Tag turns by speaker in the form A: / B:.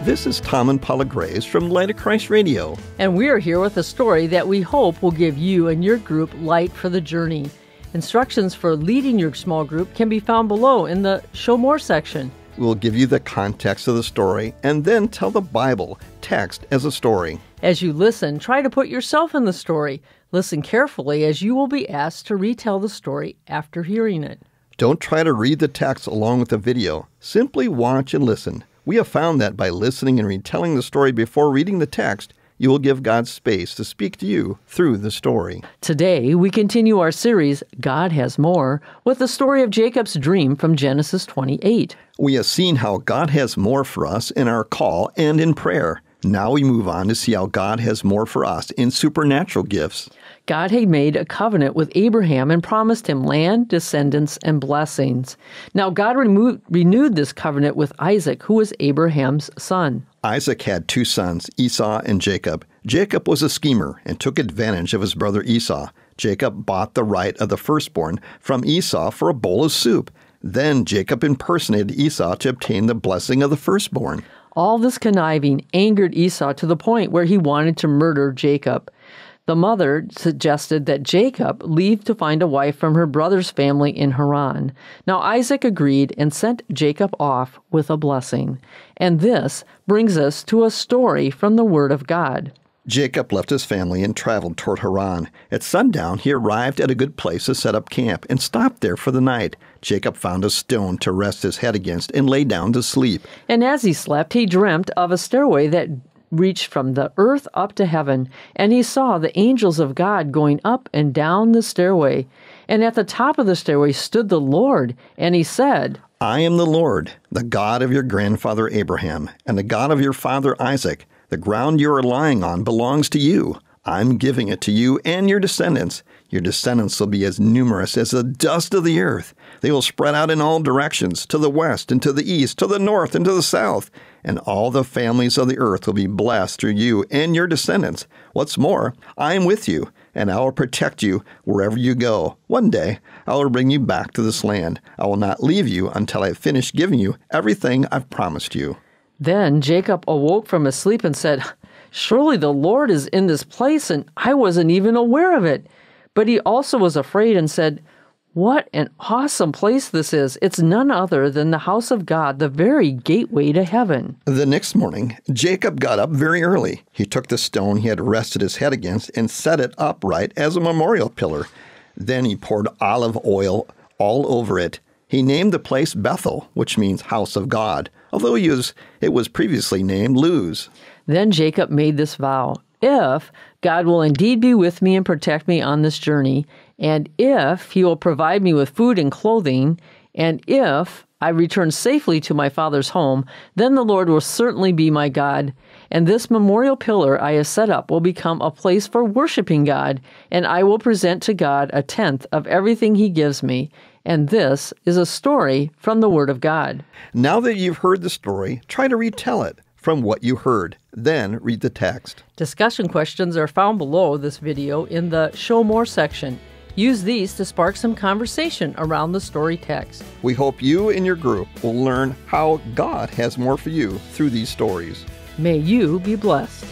A: This is Tom and Paula Graves from Light of Christ Radio.
B: And we're here with a story that we hope will give you and your group light for the journey. Instructions for leading your small group can be found below in the Show More section.
A: We'll give you the context of the story and then tell the Bible text as a story.
B: As you listen, try to put yourself in the story. Listen carefully as you will be asked to retell the story after hearing it.
A: Don't try to read the text along with the video. Simply watch and listen. We have found that by listening and retelling the story before reading the text, you will give God space to speak to you through the story.
B: Today, we continue our series, God Has More, with the story of Jacob's dream from Genesis 28.
A: We have seen how God has more for us in our call and in prayer. Now we move on to see how God has more for us in supernatural gifts.
B: God had made a covenant with Abraham and promised him land, descendants, and blessings. Now God renewed this covenant with Isaac, who was Abraham's son.
A: Isaac had two sons, Esau and Jacob. Jacob was a schemer and took advantage of his brother Esau. Jacob bought the right of the firstborn from Esau for a bowl of soup. Then Jacob impersonated Esau to obtain the blessing of the firstborn.
B: All this conniving angered Esau to the point where he wanted to murder Jacob. The mother suggested that Jacob leave to find a wife from her brother's family in Haran. Now Isaac agreed and sent Jacob off with a blessing. And this brings us to a story from the Word of God.
A: Jacob left his family and traveled toward Haran. At sundown, he arrived at a good place to set up camp and stopped there for the night. Jacob found a stone to rest his head against and lay down to sleep.
B: And as he slept, he dreamt of a stairway that reached from the earth up to heaven, and he saw the angels of God going up and down the stairway. And at the top of the stairway stood the Lord, and he said,
A: I am the Lord, the God of your grandfather Abraham, and the God of your father Isaac. The ground you are lying on belongs to you. I'm giving it to you and your descendants. Your descendants will be as numerous as the dust of the earth. They will spread out in all directions, to the west and to the east, to the north and to the south. And all the families of the earth will be blessed through you and your descendants. What's more, I am with you, and I will protect you wherever you go. One day, I will bring you back to this land. I will not leave you until I finish giving you everything I've promised you.
B: Then Jacob awoke from his sleep and said, Surely the Lord is in this place, and I wasn't even aware of it. But he also was afraid and said, What an awesome place this is. It's none other than the house of God, the very gateway to heaven.
A: The next morning, Jacob got up very early. He took the stone he had rested his head against and set it upright as a memorial pillar. Then he poured olive oil all over it. He named the place Bethel, which means house of God, although it was previously named Luz.
B: Then Jacob made this vow, If God will indeed be with me and protect me on this journey, and if he will provide me with food and clothing, and if I return safely to my father's home, then the Lord will certainly be my God, and this memorial pillar I have set up will become a place for worshiping God, and I will present to God a tenth of everything he gives me. And this is a story from the Word of God.
A: Now that you've heard the story, try to retell it from what you heard. Then read the text.
B: Discussion questions are found below this video in the Show More section. Use these to spark some conversation around the story text.
A: We hope you and your group will learn how God has more for you through these stories.
B: May you be blessed.